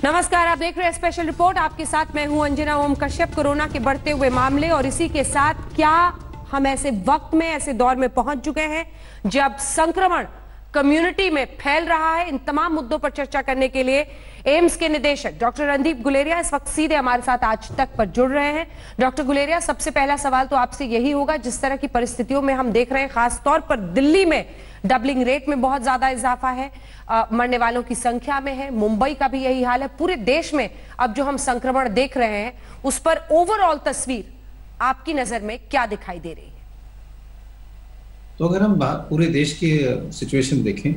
नमस्कार, आप देख रहे हैं स्पेशल रिपोर्ट। आपके साथ मैं हूं अंजना ओम कश्यप। कोरोना के बढ़ते हुए मामले और इसी के साथ क्या हम ऐसे वक्त में, ऐसे दौर में पहुंच चुके हैं जब संक्रमण कम्युनिटी में फैल रहा है। इन तमाम मुद्दों पर चर्चा करने के लिए एम्स के निदेशक डॉक्टर रणदीप गुलेरिया इस वक्त सीधे हमारे साथ आज तक पर जुड़ रहे हैं। डॉक्टर गुलेरिया, सबसे पहला सवाल तो आपसे यही होगा, जिस तरह की परिस्थितियों में हम देख रहे हैं, खासतौर पर दिल्ली में डबलिंग रेट में बहुत ज्यादा इजाफा है, मरने वालों की संख्या में है, मुंबई का भी यही हाल है, पूरे देश में अब जो हम संक्रमण देख रहे हैं उस पर ओवरऑल तस्वीर आपकी नजर में क्या दिखाई दे रही है? तो अगर हम पूरे देश की सिचुएशन देखें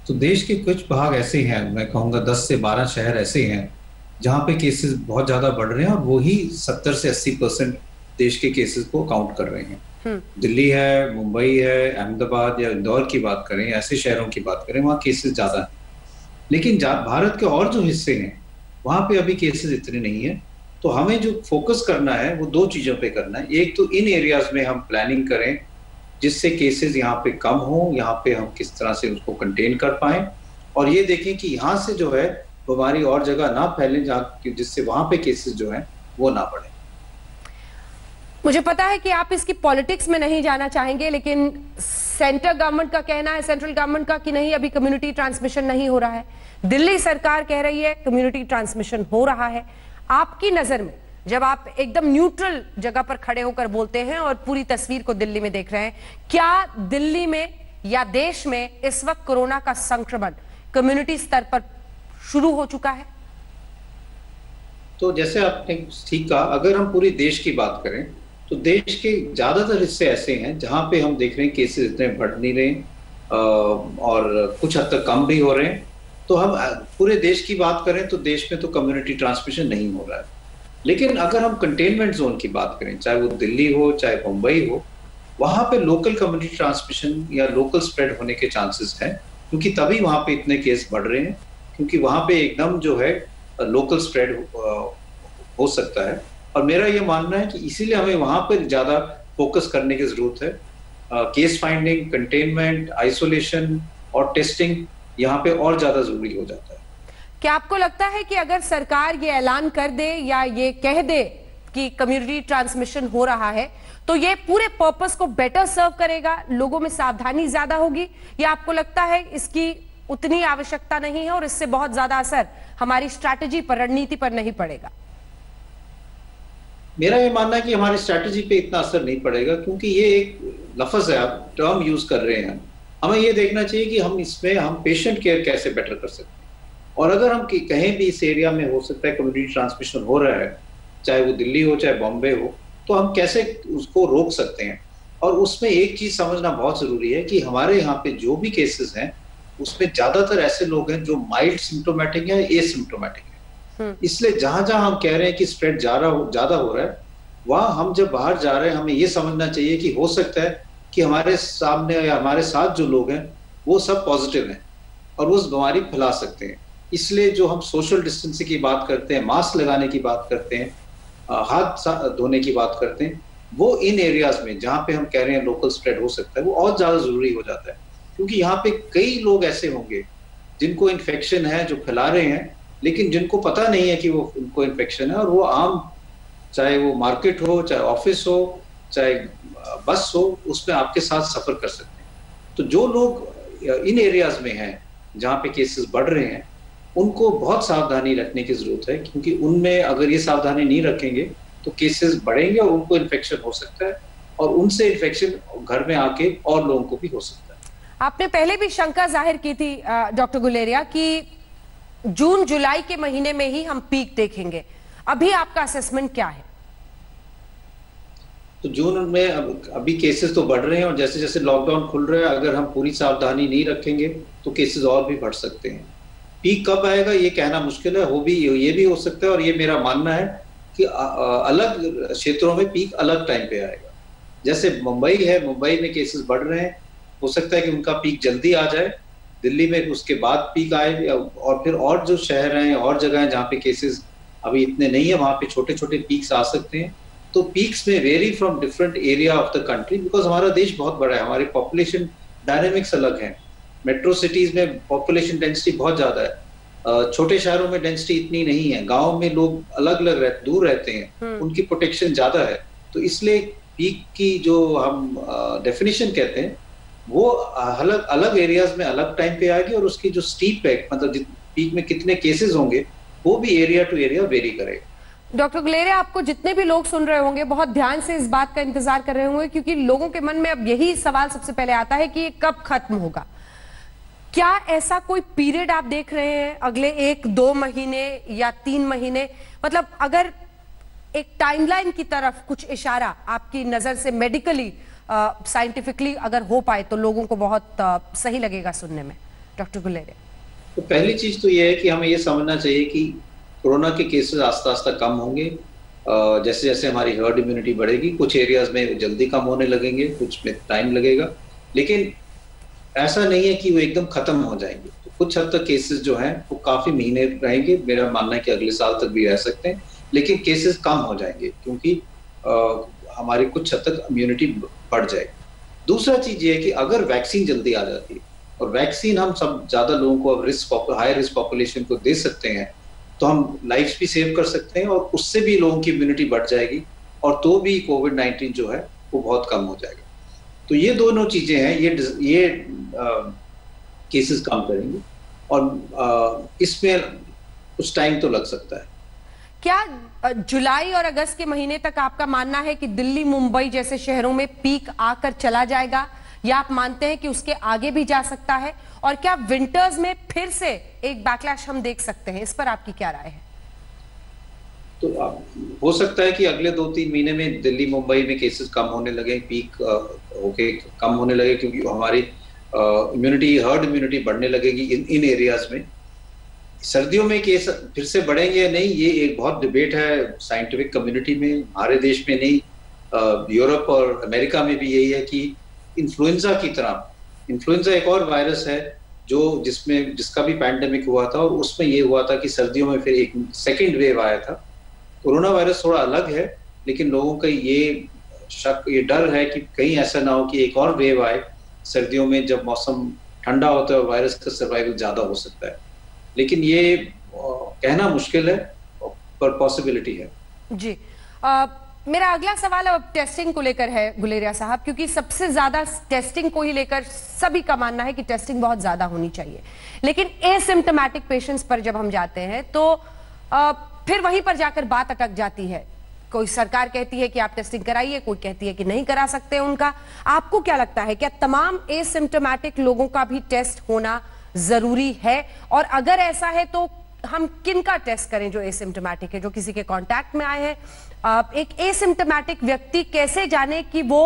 तो देश के कुछ भाग ऐसे हैं, मैं कहूँगा 10 से 12 शहर ऐसे हैं जहाँ पे केसेस बहुत ज़्यादा बढ़ रहे हैं और वही 70 से 80% देश के केसेस को काउंट कर रहे हैं। दिल्ली है, मुंबई है, अहमदाबाद या इंदौर की बात करें, ऐसे शहरों की बात करें, वहाँ केसेस ज़्यादा हैं। लेकिन भारत के और जो हिस्से हैं वहाँ पे अभी केसेस इतने नहीं है। तो हमें जो फोकस करना है वो दो चीज़ों पे करना है। एक तो इन एरियाज में हम प्लानिंग करें जिससे केसेस यहाँ पे कम हो, यहाँ पे हम किस तरह से उसको कंटेन कर पाएं और ये देखें कि यहाँ से जो है बीमारी और जगह ना फैले जिससे वहाँ पे केसेस जो हैं वो ना बढ़े। मुझे पता है कि आप इसकी पॉलिटिक्स में नहीं जाना चाहेंगे, लेकिन सेंट्रल गवर्नमेंट का कहना है, सेंट्रल गवर्नमेंट का, कि नहीं अभी कम्युनिटी ट्रांसमिशन नहीं हो रहा है। दिल्ली सरकार कह रही है कम्युनिटी ट्रांसमिशन हो रहा है। आपकी नजर में जब आप एकदम न्यूट्रल जगह पर खड़े होकर बोलते हैं और पूरी तस्वीर को दिल्ली में देख रहे हैं, क्या दिल्ली में या देश में इस वक्त कोरोना का संक्रमण कम्युनिटी स्तर पर शुरू हो चुका है? तो जैसे आपने ठीक कहा, अगर हम पूरी देश की बात करें तो देश के ज्यादातर हिस्से ऐसे हैं जहां पे हम देख रहे हैं केसेस इतने बढ़ नहीं रहे और कुछ हद तक कम भी हो रहे हैं। तो हम पूरे देश की बात करें तो देश में तो कम्युनिटी ट्रांसमिशन नहीं हो रहा है। लेकिन अगर हम कंटेनमेंट जोन की बात करें, चाहे वो दिल्ली हो चाहे मुंबई हो, वहां पे लोकल कम्युनिटी ट्रांसमिशन या लोकल स्प्रेड होने के चांसेस हैं, क्योंकि तभी वहां पे इतने केस बढ़ रहे हैं, क्योंकि वहां पे एकदम जो है लोकल स्प्रेड हो सकता है। और मेरा ये मानना है कि इसीलिए हमें वहां पर ज्यादा फोकस करने की जरूरत है। केस फाइंडिंग, कंटेनमेंट, आइसोलेशन और टेस्टिंग यहाँ पे और ज्यादा जरूरी हो जाता है। क्या आपको लगता है कि अगर सरकार ये ऐलान कर दे या ये कह दे कि कम्युनिटी ट्रांसमिशन हो रहा है तो ये पूरे पर्पस को बेटर सर्व करेगा, लोगों में सावधानी ज्यादा होगी, या आपको लगता है इसकी उतनी आवश्यकता नहीं है और इससे बहुत ज्यादा असर हमारी स्ट्रैटेजी पर, रणनीति पर नहीं पड़ेगा? मेरा ये मानना है कि हमारी स्ट्रैटेजी पे इतना असर नहीं पड़ेगा, क्योंकि ये एक लफ्ज है, आप टर्म यूज कर रहे हैं। हमें ये देखना चाहिए कि हम इसमें हम पेशेंट केयर कैसे बेटर कर सकते हैं। और अगर हम कहीं भी इस एरिया में हो सकता है कम्युनिटी ट्रांसमिशन हो रहा है, चाहे वो दिल्ली हो चाहे बॉम्बे हो, तो हम कैसे उसको रोक सकते हैं। और उसमें एक चीज समझना बहुत जरूरी है कि हमारे यहाँ पे जो भी केसेस हैं उसमें ज्यादातर ऐसे लोग हैं जो माइल्ड सिम्टोमेटिक है, एसिम्टोमेटिक है। इसलिए जहां जहां हम कह रहे हैं कि स्प्रेड ज्यादा हो रहा है, वहां हम जब बाहर जा रहे हैं हमें ये समझना चाहिए कि हो सकता है कि हमारे सामने या हमारे साथ जो लोग हैं वो सब पॉजिटिव हैं और वो उस बीमारी फैला सकते हैं। इसलिए जो हम सोशल डिस्टेंसिंग की बात करते हैं, मास्क लगाने की बात करते हैं, हाथ धोने की बात करते हैं, वो इन एरियाज में जहाँ पे हम कह रहे हैं लोकल स्प्रेड हो सकता है वो और ज्यादा जरूरी हो जाता है। क्योंकि यहाँ पे कई लोग ऐसे होंगे जिनको इन्फेक्शन है, जो फैला रहे हैं, लेकिन जिनको पता नहीं है कि वो उनको इन्फेक्शन है, और वो आम, चाहे वो मार्केट हो, चाहे ऑफिस हो, चाहे बस हो, उसमें आपके साथ सफर कर सकते हैं। तो जो लोग इन एरियाज में हैं जहाँ पे केसेस बढ़ रहे हैं उनको बहुत सावधानी रखने की जरूरत है, क्योंकि उनमें अगर ये सावधानी नहीं रखेंगे तो केसेस बढ़ेंगे और उनको इन्फेक्शन हो सकता है और उनसे इन्फेक्शन घर में आके और लोगों को भी हो सकता है। आपने पहले भी शंका जाहिर की थी डॉक्टर गुलेरिया कि जून जुलाई के महीने में ही हम पीक देखेंगे, अभी आपका असेसमेंट क्या है? तो जून में अभी केसेस तो बढ़ रहे हैं और जैसे जैसे लॉकडाउन खुल रहा है, अगर हम पूरी सावधानी नहीं रखेंगे तो केसेस और भी बढ़ सकते हैं। पीक कब आएगा ये कहना मुश्किल है, ये भी हो सकता है, और ये मेरा मानना है कि अलग क्षेत्रों में पीक अलग टाइम पे आएगा। जैसे मुंबई है, मुंबई में केसेस बढ़ रहे हैं, हो सकता है कि उनका पीक जल्दी आ जाए, दिल्ली में उसके बाद पीक आए, और फिर और जो शहर हैं और जगह हैं जहाँ पे केसेस अभी इतने नहीं है वहाँ पे छोटे छोटे पीक्स आ सकते हैं। तो पीक्स में very from different area of the country, because हमारा देश बहुत बड़ा है, हमारी पॉपुलेशन डायनेमिक्स अलग है। मेट्रो सिटीज में पॉपुलेशन डेंसिटी बहुत ज्यादा है, छोटे शहरों में डेंसिटी इतनी नहीं है, गांव में लोग अलग अलग दूर रहते हैं, उनकी प्रोटेक्शन ज्यादा है। तो इसलिए पीक की जो हम डेफिनेशन कहते हैं वो अलग अलग एरियाज में अलग टाइम पे आएगी, और उसकी जो स्टीप है, मतलब पीक में कितने केसेस होंगे वो भी एरिया टू एरिया वेरी करेगा। डॉक्टर गुलेरिया, आपको जितने भी लोग सुन रहे होंगे बहुत ध्यान से इस बात का इंतजार कर रहे होंगे, क्योंकि लोगों के मन में अब यही सवाल सबसे पहले आता है कि ये कब खत्म होगा। क्या ऐसा कोई पीरियड आप देख रहे हैं अगले 1-2 महीने या 3 महीने, मतलब अगर एक टाइमलाइन की तरफ कुछ इशारा आपकी नजर से मेडिकली साइंटिफिकली अगर हो पाए तो लोगों को बहुत सही लगेगा सुनने में, डॉक्टर गुलेरिया? तो पहली चीज तो ये है कि हमें ये समझना चाहिए कि कोरोना के केसेस आस्ता आस्ता कम होंगे। जैसे जैसे हमारी हर्ड इम्यूनिटी बढ़ेगी, कुछ एरियाज में जल्दी कम होने लगेंगे, कुछ में टाइम लगेगा, लेकिन ऐसा नहीं है कि वो एकदम खत्म हो जाएंगे। तो कुछ हद तक केसेस जो हैं वो काफी महीने रहेंगे, मेरा मानना है कि अगले साल तक भी रह सकते हैं, लेकिन केसेस कम हो जाएंगे क्योंकि हमारी कुछ हद तक इम्यूनिटी बढ़ जाएगी। दूसरा चीज ये है कि अगर वैक्सीन जल्दी आ जाती है, और वैक्सीन हम सब ज्यादा लोगों को अब हाई रिस्क पॉपुलेशन को दे सकते हैं, तो हम लाइफ्स भी सेव कर सकते हैं और उससे भी लोगों की इम्यूनिटी बढ़ जाएगी, और तो भी कोविड-19 जो है वो बहुत कम हो जाएगा। तो ये दोनों चीजें हैं, ये केसेस कम करेंगे, और इसमें कुछ टाइम तो लग सकता है। क्या जुलाई और अगस्त के महीने तक आपका मानना है कि दिल्ली मुंबई जैसे शहरों में पीक आकर चला जाएगा, या आप मानते हैं कि उसके आगे भी जा सकता है? और क्या विंटर्स में फिर से एक बैकलैश हम देख सकते हैं? इस पर आपकी क्या राय है? तो हो सकता है कि अगले 2-3 महीने में दिल्ली मुंबई में केसेस कम होने लगे, पीक होके कम होने लगे, क्योंकि हमारी इम्यूनिटी, हर्ड इम्यूनिटी बढ़ने लगेगी इन एरियाज में। सर्दियों में केस फिर से बढ़ेंगे या नहीं, ये एक बहुत डिबेट है साइंटिफिक कम्युनिटी में, हमारे देश में नहीं। यूरोप और अमेरिका में भी यही है कि इन्फ्लुएंजा की तरह, इन्फ्लुएंजा एक और वायरस है जिसका भी पैंडेमिक हुआ था, और उसमें ये हुआ था कि सर्दियों में फिर एक सेकेंड वेव आया था। कोरोना वायरस थोड़ा अलग है, लेकिन लोगों का ये डर है कि कहीं ऐसा ना हो कि एक और वेव आए सर्दियों में, जब मौसम ठंडा होता है और वायरस का सर्वाइवल ज्यादा हो सकता है। लेकिन ये कहना मुश्किल है, पर पॉसिबिलिटी है। जी, मेरा अगला सवाल अब टेस्टिंग को लेकर है गुलेरिया साहब, क्योंकि सबसे ज्यादा टेस्टिंग को ही लेकर सभी का मानना है कि टेस्टिंग बहुत ज्यादा होनी चाहिए, लेकिन एसिम्प्टोमेटिक पेशेंट्स पर जब हम जाते हैं तो फिर वहीं पर जाकर बात अटक जाती है। कोई सरकार कहती है कि आप टेस्टिंग कराइए, कोई कहती है कि नहीं करा सकते उनका। आपको क्या लगता है, क्या तमाम एसिम्प्टोमेटिक लोगों का भी टेस्ट होना जरूरी है? और अगर ऐसा है तो हम किन का टेस्ट करें जो एसिम्प्टोमेटिक है, जो किसी के कांटेक्ट में आए हैं? एक एसिम्प्टोमेटिक व्यक्ति कैसे जाने कि वो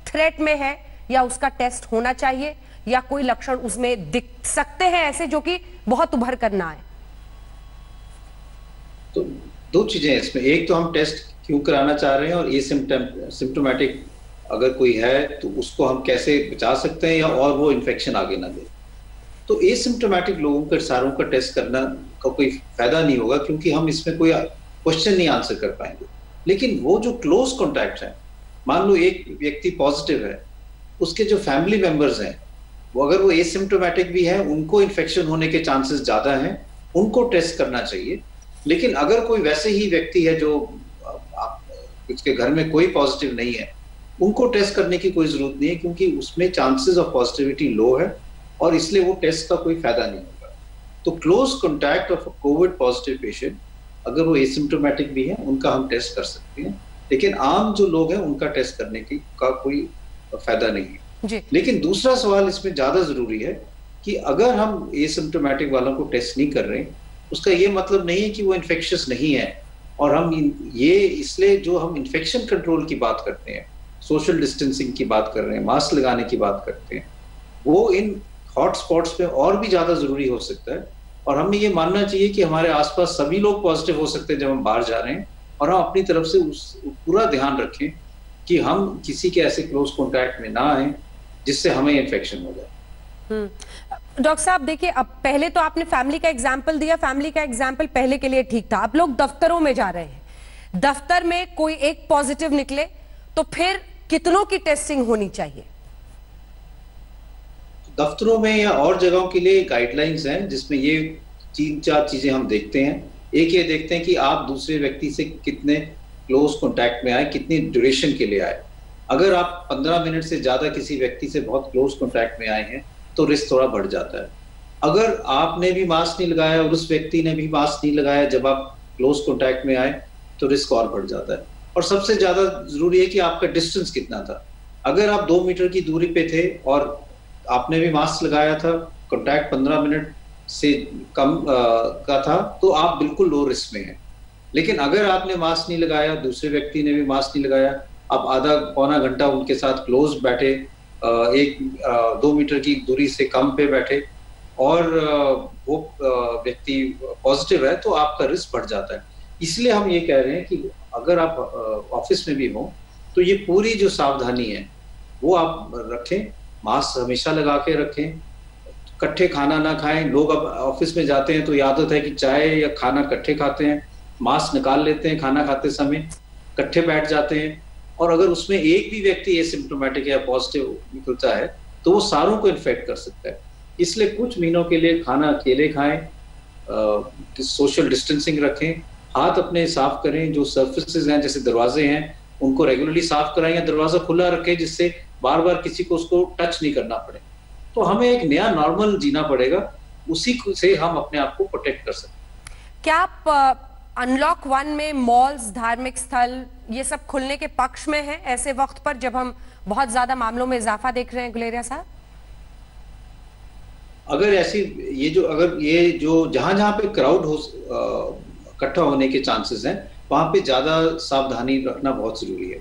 थ्रेट में है, या उसका टेस्ट होना चाहिए, या कोई लक्षण उसमें दिख सकते हैं ऐसे जो कि बहुत उभर कर ना आए? तो दो चीजें हैं इसमें, एक तो हम टेस्ट क्यों कराना चाह रहे हैं, और एसिम्प्टोमेटिक अगर कोई है तो उसको हम कैसे बचा सकते हैं, या और वो इन्फेक्शन आगे ना दे। तो एसिम्प्टोमेटिक लोगों के सारों का टेस्ट करना का कोई फायदा नहीं होगा, क्योंकि हम इसमें कोई क्वेश्चन नहीं आंसर कर पाएंगे। लेकिन वो जो क्लोज कॉन्टैक्ट है, मान लो एक व्यक्ति पॉजिटिव है, उसके जो फैमिली मेंबर्स हैं वो अगर वो एसिम्प्टोमेटिक भी है, उनको इन्फेक्शन होने के चांसेस ज्यादा हैं, उनको टेस्ट करना चाहिए। लेकिन अगर कोई वैसे ही व्यक्ति है जो उसके घर में कोई पॉजिटिव नहीं है, उनको टेस्ट करने की कोई जरूरत नहीं है, क्योंकि उसमें चांसेस ऑफ पॉजिटिविटी लो है, और इसलिए वो टेस्ट का कोई फायदा नहीं होगा। तो close contact of Covid positive patient, अगर वो एसिम्प्टोमेटिक भी है, उनका हम टेस्ट कर सकते हैं, लेकिन आम जो लोग हैं उनका टेस्ट करने का कोई फायदा नहीं है जी। लेकिन दूसरा सवाल इसमें ज्यादा जरूरी है कि अगर हम एसिम्प्टोमेटिक वालों को टेस्ट नहीं कर रहे, उसका ये मतलब नहीं है कि वो इन्फेक्शियस नहीं है। और हम ये इसलिए जो हम इन्फेक्शन कंट्रोल की बात करते हैं, सोशल डिस्टेंसिंग की बात कर रहे हैं, मास्क लगाने की बात करते हैं, वो इन हॉट स्पॉट्स पे और भी ज्यादा जरूरी हो सकता है। और हमें ये मानना चाहिए कि हमारे आसपास सभी लोग पॉजिटिव हो सकते हैं जब हम बाहर जा रहे हैं, और हम अपनी तरफ से पूरा ध्यान रखें कि हम किसी के ऐसे क्लोज कॉन्टैक्ट में ना आए जिससे हमें इन्फेक्शन हो जाए। डॉक्टर साहब देखिए, अब पहले तो आपने फैमिली का एग्जाम्पल दिया, फैमिली का एग्जाम्पल पहले के लिए ठीक था। अब लोग दफ्तरों में जा रहे हैं, दफ्तर में कोई एक पॉजिटिव निकले तो फिर कितनों की टेस्टिंग होनी चाहिए? दफ्तरों में या और जगहों के लिए गाइडलाइंस हैं जिसमें ये तीन चार चीजें हम देखते हैं। एक ये देखते हैं कि आप दूसरे व्यक्ति से कितने क्लोज कॉन्टैक्ट में आए, कितनी ड्यूरेशन के लिए आए। अगर आप 15 मिनट से ज्यादा किसी व्यक्ति से बहुत क्लोज कॉन्टैक्ट में आए हैं तो रिस्क थोड़ा बढ़ जाता है। अगर आपने भी मास्क नहीं लगाया और उस व्यक्ति ने भी मास्क नहीं लगाया जब आप क्लोज कॉन्टैक्ट में आए तो रिस्क और बढ़ जाता है। और सबसे ज्यादा जरूरी है कि आपका डिस्टेंस कितना था। अगर आप 2 मीटर की दूरी पे थे और आपने भी मास्क लगाया था, कॉन्टैक्ट 15 मिनट से कम का था, तो आप बिल्कुल लो रिस्क में हैं। लेकिन अगर आपने मास्क नहीं लगाया, दूसरे व्यक्ति ने भी मास्क नहीं लगाया, आप आधा पौना घंटा उनके साथ क्लोज बैठे, 2 मीटर की दूरी से कम पे बैठे और वो व्यक्ति पॉजिटिव है, तो आपका रिस्क बढ़ जाता है। इसलिए हम ये कह रहे हैं कि अगर आप ऑफिस में भी हो तो ये पूरी जो सावधानी है वो आप रखें, मास्क हमेशा लगा के रखें, इकट्ठे खाना ना खाएं। लोग अब ऑफिस में जाते हैं तो ये आदत है कि चाय या खाना इकट्ठे खाते हैं, मास्क निकाल लेते हैं खाना खाते समय, इकट्ठे बैठ जाते हैं, और अगर उसमें एक भी व्यक्ति एसिम्प्टोमेटिक या पॉजिटिव निकलता है तो वो सारों को इन्फेक्ट कर सकता है। इसलिए कुछ महीनों के लिए खाना अकेले खाएं, सोशल डिस्टेंसिंग रखें, हाथ अपने साफ करें, जो सर्फेसेस हैं जैसे दरवाजे हैं उनको रेगुलरली साफ कराएं या दरवाजा खुला रखें जिससे बार बार किसी को उसको टच नहीं करना पड़े। तो हमें एक नया नॉर्मल जीना पड़ेगा, उसी से हम अपने आप को प्रोटेक्ट कर सकते हैं। क्या आप अनलॉक 1 में मॉल्स, धार्मिक स्थल ये सब खुलने के पक्ष में है ऐसे वक्त पर जब हम बहुत ज्यादा मामलों में इजाफा देख रहे हैं गुलेरिया साहब? अगर ऐसी ये जो जहां जहां पे क्राउड हो इकट्ठा होने के चांसेस हैं वहां पे ज्यादा सावधानी रखना बहुत जरूरी है।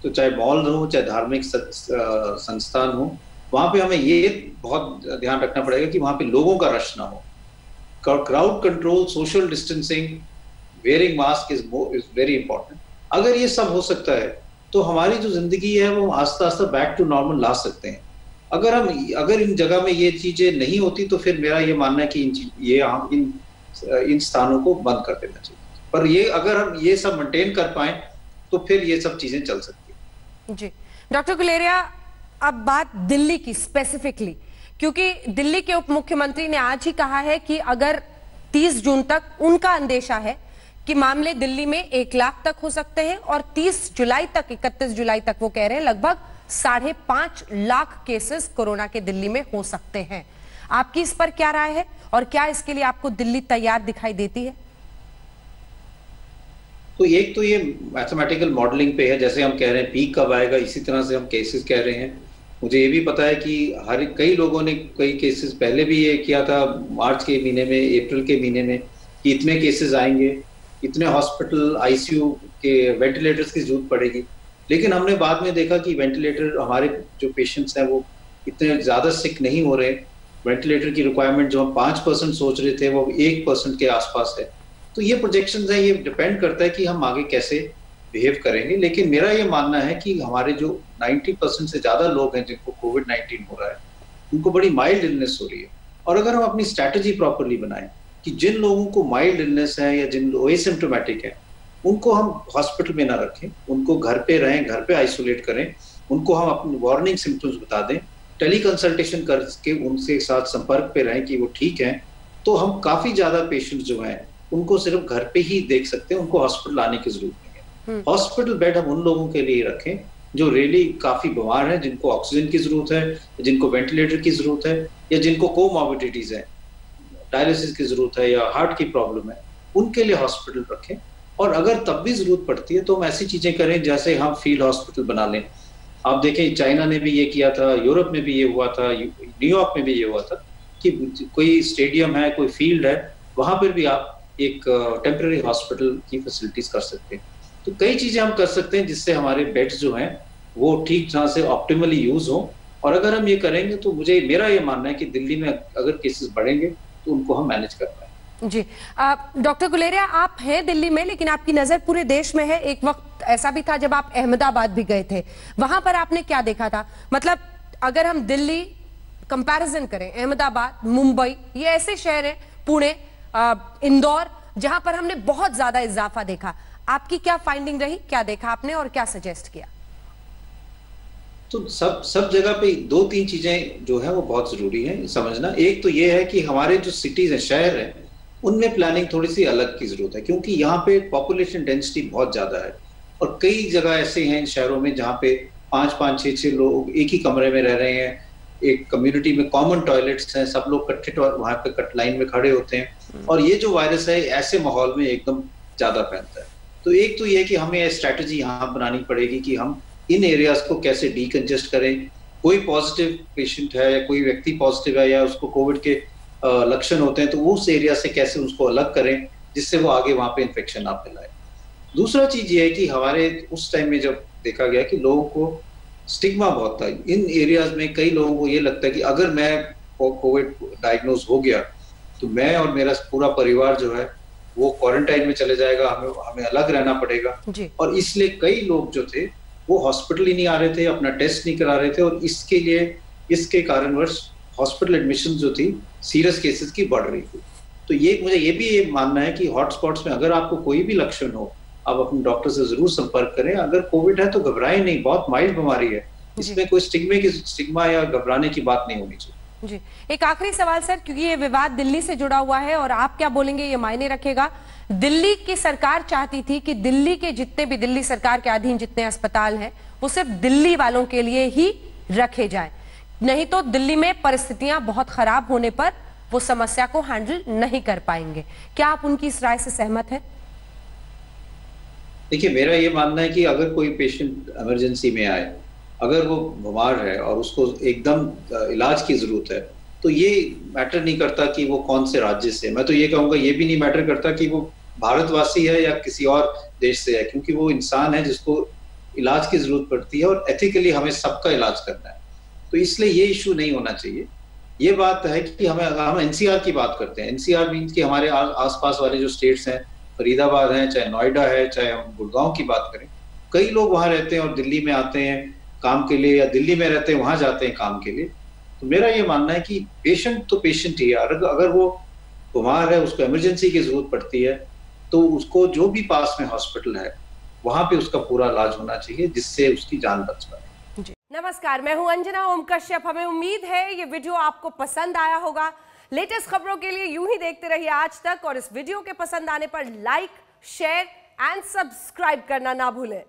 तो चाहे मॉल हो, चाहे धार्मिक संस्थान हो, वहां पे हमें ये बहुत ध्यान रखना पड़ेगा कि वहां पे लोगों का रश ना हो। Crowd control, social distancing, wearing mask is very important. अगर ये सब हो सकता है तो हमारी जो जिंदगी है वो आस्ता आस्ता बैक टू नॉर्मल ला सकते हैं। अगर इन जगह में ये चीजें नहीं होती तो फिर मेरा ये मानना है कि इन स्थानों को बंद कर देना चाहिए। पर ये अगर हम ये सब मेंटेन कर पाए तो फिर ये सब चीजें चल सकती है। जी डॉक्टर गुलेरिया, अब बात दिल्ली की स्पेसिफिकली, क्योंकि दिल्ली के उप मुख्यमंत्री ने आज ही कहा है कि अगर 30 जून तक उनका अंदेशा है कि मामले दिल्ली में 1 लाख तक हो सकते हैं और 30 जुलाई तक, 31 जुलाई तक वो कह रहे हैं लगभग 5.5 लाख केसेस कोरोना के दिल्ली में हो सकते हैं। आपकी इस पर क्या राय है और क्या इसके लिए आपको दिल्ली तैयार दिखाई देती है? तो एक तो ये मैथमेटिकल मॉडलिंग पे है, जैसे हम कह रहे हैं पीक कब आएगा, इसी तरह से हम केसेस कह रहे हैं। मुझे ये भी पता है कि कई लोगों ने कई केसेस पहले भी ये किया था, मार्च के महीने में, अप्रैल के महीने में, कि इतने केसेस आएंगे, इतने हॉस्पिटल आईसीयू के वेंटिलेटर्स की जरूरत पड़ेगी। लेकिन हमने बाद में देखा कि वेंटिलेटर, हमारे जो पेशेंट्स हैं वो इतने ज्यादा सिक नहीं हो रहे। वेंटिलेटर की रिक्वायरमेंट जो हम 5% सोच रहे थे वो 1% के आसपास है। तो ये प्रोजेक्शंस हैं, ये डिपेंड करता है कि हम आगे कैसे बिहेव करेंगे। लेकिन मेरा ये मानना है कि हमारे जो 90% से ज्यादा लोग हैं जिनको कोविड-19 हो रहा है, उनको बड़ी माइल्ड इलनेस हो रही है। और अगर हम अपनी स्ट्रैटेजी प्रॉपरली बनाएं कि जिन लोगों को माइल्ड इलनेस है या जिन लोग एसिम्प्टोमेटिक है उनको हम हॉस्पिटल में ना रखें, उनको घर पे रहें, घर पे आइसोलेट करें, उनको हम अपने वार्निंग सिम्टम्स बता दें, टेली कंसल्टेशन करके उनसे साथ संपर्क पे रहें कि वो ठीक हैं, तो हम काफी ज्यादा पेशेंट जो हैं उनको सिर्फ घर पे ही देख सकते हैं, उनको हॉस्पिटल आने की जरूरत नहीं है। हॉस्पिटल बेड हम उन लोगों के लिए रखें जो रियली काफी बीमार हैं, जिनको ऑक्सीजन की जरूरत है, जिनको वेंटिलेटर की जरूरत है, या जिनको कोमॉर्बिडिटीज है, डायलिसिस की जरूरत है या हार्ट की प्रॉब्लम है, उनके लिए हॉस्पिटल रखें। और अगर तब भी जरूरत पड़ती है तो हम ऐसी चीजें करें जैसे हम फील्ड हॉस्पिटल बना लें। आप देखें चाइना ने भी ये किया था, यूरोप में भी ये हुआ था, न्यूयॉर्क में भी ये हुआ था कि कोई स्टेडियम है, कोई फील्ड है, वहां पर भी आप एक टेम्पररी हॉस्पिटल की फैसिलिटीज कर सकते हैं। तो कई चीजें हम कर सकते हैं जिससे हमारे बेड्स जो हैं वो ठीक तरह से ऑप्टिमली यूज हो। और अगर हम ये करेंगे तो मेरा ये मानना है कि दिल्ली में अगर केसेस बढ़ेंगे तो उनको हम मैनेज कर पाएंगे। जी डॉक्टर गुलेरिया, आप हैं दिल्ली में लेकिन आपकी नजर पूरे देश में है। एक वक्त ऐसा भी था जब आप अहमदाबाद भी गए थे, वहां पर आपने क्या देखा था? मतलब अगर हम दिल्ली कंपैरिजन करें, अहमदाबाद, मुंबई, ये ऐसे शहर हैं, पुणे, इंदौर, जहां पर हमने बहुत ज्यादा इजाफा देखा। आपकी क्या फाइंडिंग रही, क्या देखा आपने और क्या सजेस्ट किया? तो सब जगह पे 2-3 चीजें जो है वो बहुत जरूरी है समझना। एक तो ये है कि हमारे जो सिटीज हैं, शहर हैं, उनमें प्लानिंग थोड़ी सी अलग की जरूरत है, क्योंकि यहाँ पे पॉपुलेशन डेंसिटी बहुत ज्यादा है और कई जगह ऐसे हैं इन शहरों में जहाँ पे 5-5, 6-6 लोग एक ही कमरे में रह रहे हैं, एक कम्युनिटी में कॉमन टॉयलेट्स हैं, सब लोग इकट्ठे वहां पे कट लाइन में खड़े होते हैं और ये जो वायरस है ऐसे माहौल में एकदम ज्यादा फैलता है। तो एक तो ये कि हमें स्ट्रैटेजी यहाँ बनानी पड़ेगी कि हम इन एरियाज को कैसे डीकंजेस्ट करें। कोई पॉजिटिव पेशेंट है या कोई व्यक्ति पॉजिटिव है या उसको कोविड के लक्षण होते हैं तो उस एरिया से कैसे उसको अलग करें जिससे वो आगे वहां पे इन्फेक्शन ना फैलाए। दूसरा चीज ये है कि हमारे उस टाइम में जब देखा गया कि लोगों को स्टिग्मा बहुत था इन एरियाज में, कई लोगों को ये लगता है कि अगर मैं कोविड डायग्नोज हो गया तो मैं और मेरा पूरा परिवार जो है वो क्वारंटाइन में चले जाएगा, हमें अलग रहना पड़ेगा। और इसलिए कई लोग जो थे वो हॉस्पिटल ही नहीं आ रहे थे, अपना टेस्ट नहीं करा रहे थे और इसके कारणवश हॉस्पिटल एडमिशन जो थी सीरियस केसेस की बढ़ रही थी। तो मुझे ये भी मानना है कि हॉटस्पॉट्स में अगर आपको कोई भी लक्षण हो आप अपने डॉक्टर से जरूर संपर्क करें। अगर कोविड है तो घबराएं नहीं, बहुत माइल्ड बीमारी है, इसमें कोई स्टिग्मा या घबराने की बात नहीं होनी चाहिए। जी, एक आखिरी सवाल सर, क्योंकि ये विवाद दिल्ली से जुड़ा हुआ है और आप क्या बोलेंगे ये मायने रखेगा। दिल्ली की सरकार चाहती थी कि दिल्ली के जितने भी दिल्ली सरकार के अधीन जितने अस्पताल हैं वो सिर्फ दिल्ली वालों के लिए ही रखे जाए, नहीं तो दिल्ली में परिस्थितियां बहुत खराब होने पर वो समस्या को हैंडल नहीं कर पाएंगे। क्या आप उनकी इस राय से सहमत हैं? देखिए, मेरा ये मानना है कि अगर कोई पेशेंट इमरजेंसी में आए, अगर वो बीमार है और उसको एकदम इलाज की जरूरत है तो ये मैटर नहीं करता कि वो कौन से राज्य से। मैं तो ये कहूँगा ये भी नहीं मैटर करता कि वो भारतवासी है या किसी और देश से है, क्योंकि वो इंसान है जिसको इलाज की जरूरत पड़ती है और एथिकली हमें सबका इलाज करना है। तो इसलिए ये इशू नहीं होना चाहिए। ये बात है कि हम एनसीआर की बात करते हैं। एनसीआर मीन्स कि हमारे आसपास वाले जो स्टेट्स हैं, फरीदाबाद है, चाहे नोएडा है, चाहे हम गुड़गांव की बात करें, कई लोग वहां रहते हैं और दिल्ली में आते हैं काम के लिए, या दिल्ली में रहते हैं वहां जाते हैं काम के लिए। तो मेरा ये मानना है कि पेशेंट तो पेशेंट ही है, अगर वो बीमार है, उसको इमरजेंसी की जरूरत पड़ती है तो उसको जो भी पास में हॉस्पिटल है वहां पे उसका पूरा इलाज होना चाहिए जिससे उसकी जान बच पाए। नमस्कार, मैं हूं अंजना ओम कश्यप। हमें उम्मीद है ये वीडियो आपको पसंद आया होगा। लेटेस्ट खबरों के लिए यूं ही देखते रहिए आज तक और इस वीडियो के पसंद आने पर लाइक, शेयर एंड सब्सक्राइब करना ना भूलें।